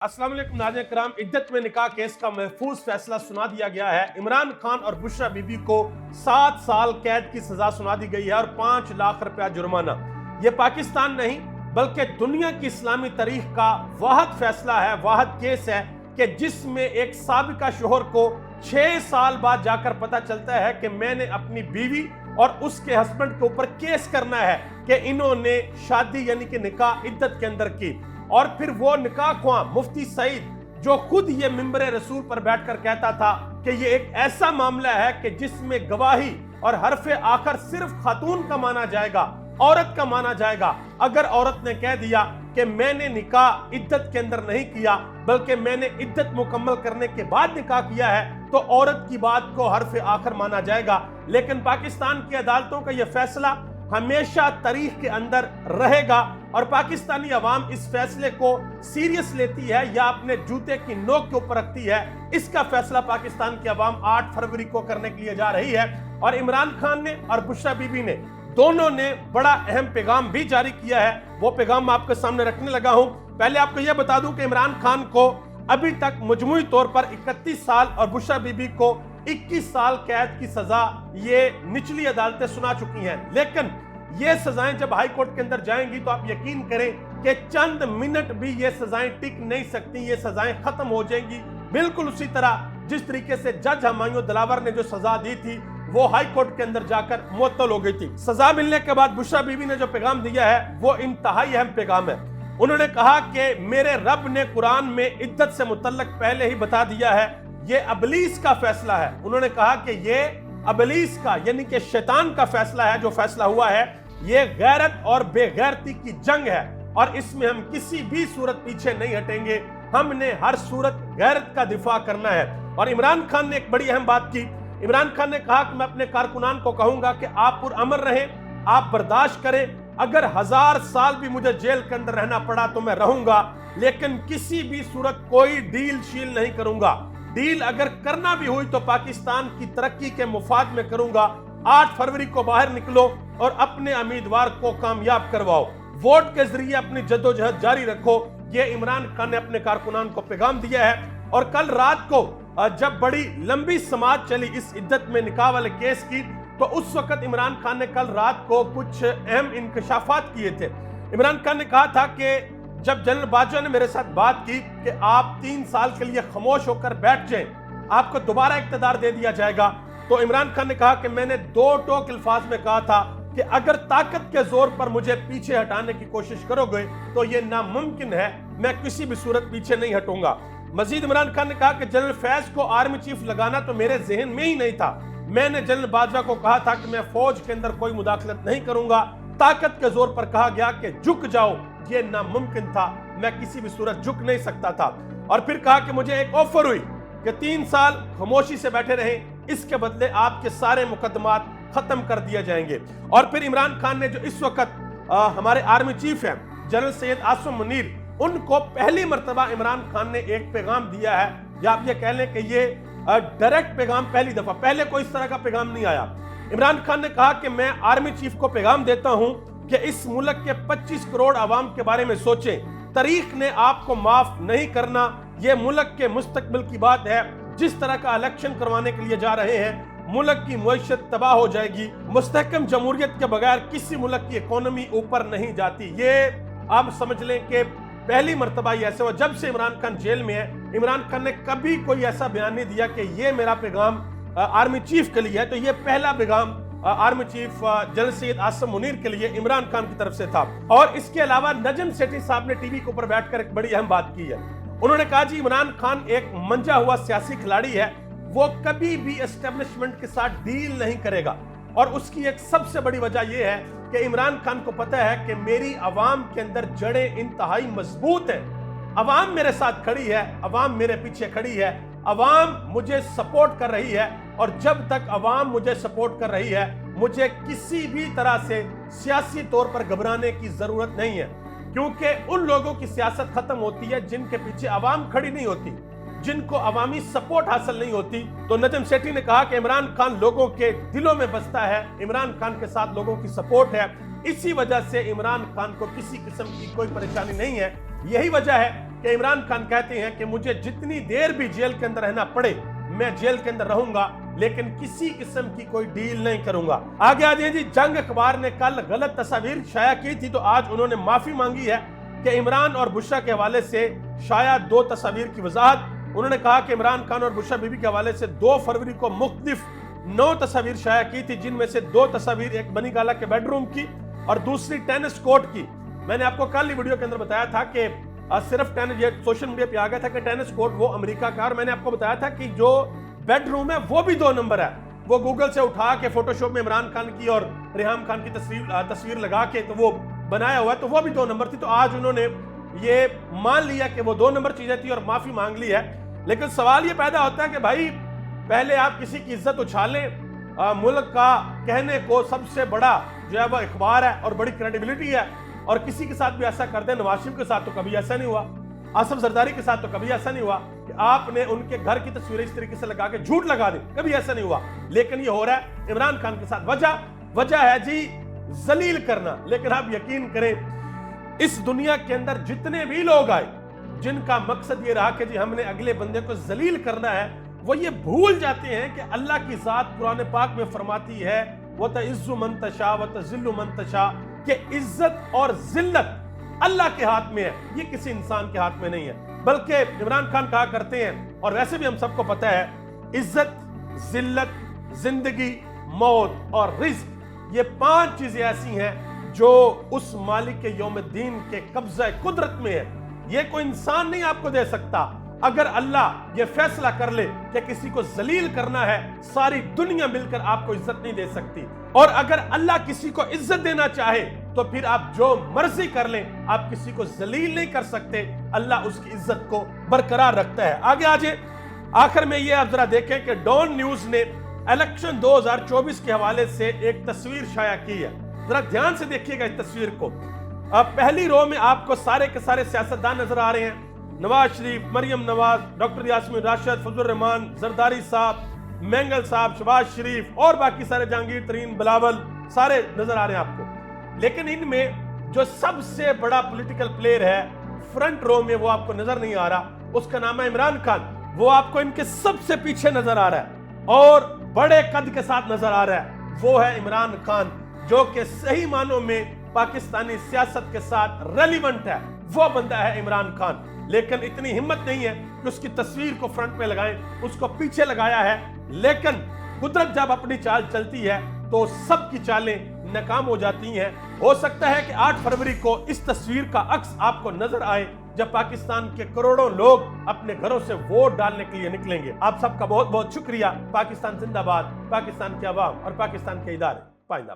अस्सलाम वालेकुम नाज़रीन किराम, इद्दत में निकाह केस का महफूज फैसला सुना दिया गया है। इमरान खान और बुशरा बीबी को 7 साल कैद की सजा सुना दी गई है और 5 लाख रुपया जुर्माना। ये पाकिस्तान नहीं बल्कि दुनिया की इस्लामी तारीख का वाहिद फैसला है, वाहिद केस है कि जिसमें एक साबिका शोहर को 6 साल बाद जाकर पता चलता है कि मैंने अपनी बीवी और उसके हस्बैंड के ऊपर केस करना है कि इन्होंने शादी यानी कि निकाह इद्दत के अंदर की। और फिर वो निकाह ख्वां मुफ्ती सईद जो खुद ये मिंबर रसूल पर बैठकर कहता था कि ये एक ऐसा मामला है कि जिसमें गवाही और हरफे आखिर सिर्फ खातून का माना जाएगा, औरत का माना जाएगा। अगर औरत ने कह दिया कि मैंने निकाह इद्दत के अंदर नहीं किया बल्कि मैंने इद्दत मुकम्मल करने के बाद निकाह किया है, तो औरत की बात को हरफे आखिर माना जाएगा। लेकिन पाकिस्तान की अदालतों का यह फैसला हमेशा तारीख के अंदर रहेगा और पाकिस्तानी अवाम इस फैसले को सीरियस लेती है या अपने जूते की नोक के ऊपर रखती है। इसका फैसला पाकिस्तान की अवाम 8 फरवरी को करने के लिए जा रही है और इमरान खान ने और बुशरा बीबी ने दोनों ने बड़ा अहम पैगाम भी जारी किया है। वो पैगाम मैं आपके सामने रखने लगा हूं। पहले आपको यह बता दूं कि इमरान खान को अभी तक मजमूई तौर पर 31 साल और बुशरा बीबी को 21 साल कैद की सजा ये निचली अदालतें सुना चुकी हैं। लेकिन ये सजाएं जब हाई कोर्ट के अंदर जाएंगी तो आप यकीन करें कि चंद मिनट भी ये सजाएं टिक नहीं सकती, ये सजाएं खत्म हो जाएंगी। बिल्कुल उसी तरह जिस तरीके से जज हुमायूं दिलावर ने जो सजा दी थी वो हाई कोर्ट के अंदर जाकर मुअत्तल हो गई थी। सजा मिलने के बाद बुशरा बीबी ने जो पैगाम दिया है वो इंतहाई अहम पैगाम है। उन्होंने कहा कि मेरे रब ने कुरान में इद्दत से मुतल्लक पहले ही बता दिया है, ये अबलीस का फैसला है। उन्होंने कहा कि ये अबलीस का यानी कि शैतान का फैसला है। जो फैसला हुआ है ये गैरत और बेगैरती की जंग है और इसमें हम किसी भी सूरत पीछे नहीं हटेंगे। हमने हर सूरत गैरत का दिफा करना है। और इमरान खान ने एक बड़ी अहम बात की। इमरान खान ने कहा कि मैं अपने कारकुनान को कहूंगा कि आप पुरअमन रहें, आप बर्दाश्त करें। अगर 1000 साल भी मुझे जेल के अंदर रहना पड़ा तो मैं रहूंगा, लेकिन किसी भी सूरत कोई डील शील नहीं करूंगा। डील अगर करना भी हुई तो पाकिस्तान की तरक्की के मुफाद में करूंगा। 8 फरवरी को बाहर निकलो और अपने उम्मीदवार को कामयाब करवाओ, वोट के जरिए अपनी जद्दोजहद जारी रखो। ये इमरान खान ने अपने कारकुनान को पैगाम दिया है। और कल रात को जब बड़ी लंबी समाअत चली इस इद्दत में निकाह वाले केस की, तो उस वक्त इमरान खान ने कल रात को कुछ अहम इंकशाफात किए थे। इमरान खान ने कहा था कि जब जनरल बाजवा ने मेरे साथ बात की कि आप 3 साल के लिए खामोश होकर बैठ जाएं, आपको दोबारा इख्तियार दे दिया जाएगा, तो इमरान खान ने कहा कि मैंने 2 टोक अल्फाज में कहा था कि अगर ताकत के जोर पर मुझे पीछे हटाने की कोशिश करोगे तो यह नामुमकिन है, मैं किसी भी सूरत पीछे नहीं हटूंगा। मजीद इमरान खान ने कहा कि जनरल फैज को आर्मी चीफ लगाना तो मेरे जहन में ही नहीं था। मैंने जनरल बाजवा को कहा था कि मैं फौज के अंदर कोई मुदाखलत नहीं करूंगा। ताकत के जोर पर कहा गया कि झुक जाओ, ये नामुमकिन था, मैं किसी भी सूरत झुक नहीं सकता था। और फिर कहा कि मुझे एक ऑफर हुई कि 3 साल खामोशी से बैठे रहें, इसके बदले आपके सारे मुकदमात खत्म कर दिए जाएंगे। और फिर इमरान खान ने जो इस वक्त हमारे आर्मी चीफ हैं जनरल सैयद आसिम मुनीर, उनको पहली मर्तबा इमरान खान ने एक पैगाम दिया है, या आप ये कह लें कि ये डायरेक्ट पैगाम पहली दफा, पहले कोई इस तरह का पैगाम नहीं आया। इमरान खान ने कहा कि मैं आर्मी चीफ को पैगाम देता हूं कि इस मुल्क के 25 करोड़ आवाम के बारे में सोचें। तारीख ने आपको माफ नहीं करना, यह मुल्क के मुस्तकबिल की बात है। जिस तरह का इलेक्शन करवाने के लिए जा रहे हैं, मुल्क की मुईशत तबाह हो जाएगी। मुस्तहकम जमहूरियत के बगैर किसी मुल्क की इकोनॉमी ऊपर नहीं जाती। ये आप समझ लें कि पहली मर्तबा ये ऐसे हुआ जब से इमरान खान जेल में है। इमरान खान ने कभी कोई ऐसा बयान नहीं दिया कि ये मेरा पैगाम आर्मी चीफ के लिए है, तो ये पहला पैगाम army chief general Syed Asim Munir के लिए इमरान खान की तरफ से था। और इसके अलावा नजम सेठी साहब ने टीवी के ऊपर बैठकर एक बड़ी अहम बात की है। उन्होंने कहा जी इमरान खान एक मंजा हुआ सियासी खिलाड़ी है, वो कभी भी एस्टेब्लिशमेंट के साथ डील नहीं करेगा। और उसकी एक सबसे बड़ी वजह यह है कि इमरान खान को पता है कि मेरी अवाम के अंदर जड़ें इंतहाई मजबूत हैं। अवाम मेरे साथ खड़ी है, अवाम मेरे पीछे खड़ी है, अवाम मुझे सपोर्ट कर रही है। और जब तक अवाम मुझे सपोर्ट कर रही है, मुझे किसी भी तरह से सियासी तौर पर घबराने की जरूरत नहीं है, क्योंकि उन लोगों की सियासत खत्म होती है जिनके पीछे अवाम खड़ी नहीं होती, जिनको अवामी सपोर्ट हासिल नहीं होती। तो नजम सेठी ने कहा कि इमरान खान लोगों के दिलों में बसता है, इमरान खान के साथ लोगों की सपोर्ट है, इसी वजह से इमरान खान को किसी किस्म की कोई परेशानी नहीं है। यही वजह है कि इमरान खान कहते हैं कि मुझे जितनी देर भी जेल के अंदर रहना पड़े मैं जेल के अंदर रहूंगा, लेकिन किसी किस्म की कोई डील नहीं करूंगा। आगे आ जाइए जी। जंग अखबार ने कल गलत तस्वीर शाया की थी, तो आज उन्होंने माफी मांगी है कि इमरान और बुशरा के हवाले से शाया 2 तस्वीर की वजाहत। उन्होंने कहा कि इमरान खान और बुशरा बीबी के हवाले से 2 फरवरी को मुख्तलिफ 9 तस्वीर शाया की थी, जिनमें से 2 तस्वीर एक बनी गाला के बेडरूम की और दूसरी टेनिस कोर्ट की। मैंने आपको कल ही वीडियो के अंदर बताया था कि सिर्फ टेनिस, ये सोशल मीडिया पे आ गया था कि टेनिस कोर्ट वो अमेरिका का, और मैंने आपको बताया था कि जो बेडरूम है वो भी 2 नंबर है। वो गूगल से उठा के फोटोशॉप में इमरान खान की और रेहाम खान की तस्वीर लगा के तो वो बनाया हुआ है, तो वो भी 2 नंबर थी। तो आज उन्होंने ये मान लिया कि वो 2 नंबर चीजें थी और माफी मांग ली है। लेकिन सवाल ये पैदा होता है कि भाई पहले आप किसी की इज्जत उछालें। मुल्क का कहने को सबसे बड़ा जो है वो अखबार है और बड़ी क्रेडिबिलिटी है, और किसी के साथ भी ऐसा कर दे। नवाज शरीफ के साथ तो कभी ऐसा नहीं हुआ, आसिफ जरदारी के साथ तो कभी ऐसा नहीं हुआ कि आपने उनके घर की तस्वीरें इस तरीके से लगा के झूठ लगा दी, कभी ऐसा नहीं हुआ। लेकिन ये हो रहा है इमरान खान के साथ। वजह है जी जलील करना। लेकिन आप यकीन करें, इस दुनिया के अंदर जितने भी लोग आए जिनका मकसद ये रहा कि जी हमने अगले बंदे को जलील करना है, वो ये भूल जाते हैं कि अल्लाह की जात कुरान पाक में फरमाती है वतइज़्ज़ु मन तशा वतज़िल्लु मन तशा, कि इज्जत और जिल्लत अल्लाह के हाथ में है, ये किसी इंसान के हाथ में नहीं है। बल्कि इमरान खान कहा करते हैं, और वैसे भी हम सबको पता है, इज्जत, जिल्लत, जिंदगी, मौत और रिज्क, ये 5 चीजें ऐसी हैं जो उस मालिक के यौमुद्दीन के कब्ज़े कुदरत में है। ये कोई इंसान नहीं आपको दे सकता। अगर अल्लाह ये फैसला कर ले कि किसी को जलील करना है, सारी दुनिया मिलकर आपको इज्जत नहीं दे सकती। और अगर अल्लाह किसी को इज्जत देना चाहे तो फिर आप जो मर्जी कर लें, आप किसी को जलील नहीं कर सकते। अल्लाह उसकी इज्जत को बरकरार रखता है। आगे आजे आखिर में ये आप जरा देखें कि डॉन न्यूज ने इलेक्शन 2024 के हवाले से एक तस्वीर शाया की है। जरा ध्यान से देखिएगा इस तस्वीर को। अब पहली रो में आपको सारे के सारे सियासतदान नजर आ रहे हैं। नवाज शरीफ, मरियम नवाज, डॉक्टर यास्मीन राशिद, फजलुर रहमान, जरदारी साहब, मेंगल साहब, शहबाज शरीफ और बाकी सारे, जहांगीर तरीन, बिलावल, सारे नजर आ रहे हैं आपको। लेकिन इनमें जो सबसे बड़ा पॉलिटिकल प्लेयर है फ्रंट रो में, वो आपको नजर नहीं आ रहा। उसका नाम है इमरान खान। वो आपको इनके सबसे पीछे नजर आ रहा है और बड़े कद के साथ नजर आ रहा है। वो है इमरान खान, जो कि सही मानों में पाकिस्तानी सियासत के साथ रेलिवेंट है। वो बंदा है इमरान खान। लेकिन इतनी हिम्मत नहीं है कि उसकी तस्वीर को फ्रंट पे लगाएं, उसको पीछे लगाया है। लेकिन कुदरत जब अपनी चाल चलती है तो सबकी चालें नाकाम हो जाती हैं। हो सकता है कि 8 फरवरी को इस तस्वीर का अक्स आपको नजर आए, जब पाकिस्तान के करोड़ों लोग अपने घरों से वोट डालने के लिए निकलेंगे। आप सबका बहुत बहुत शुक्रिया। पाकिस्तान जिंदाबाद, पाकिस्तान के अवाम और पाकिस्तान के इदारे पाइंदा।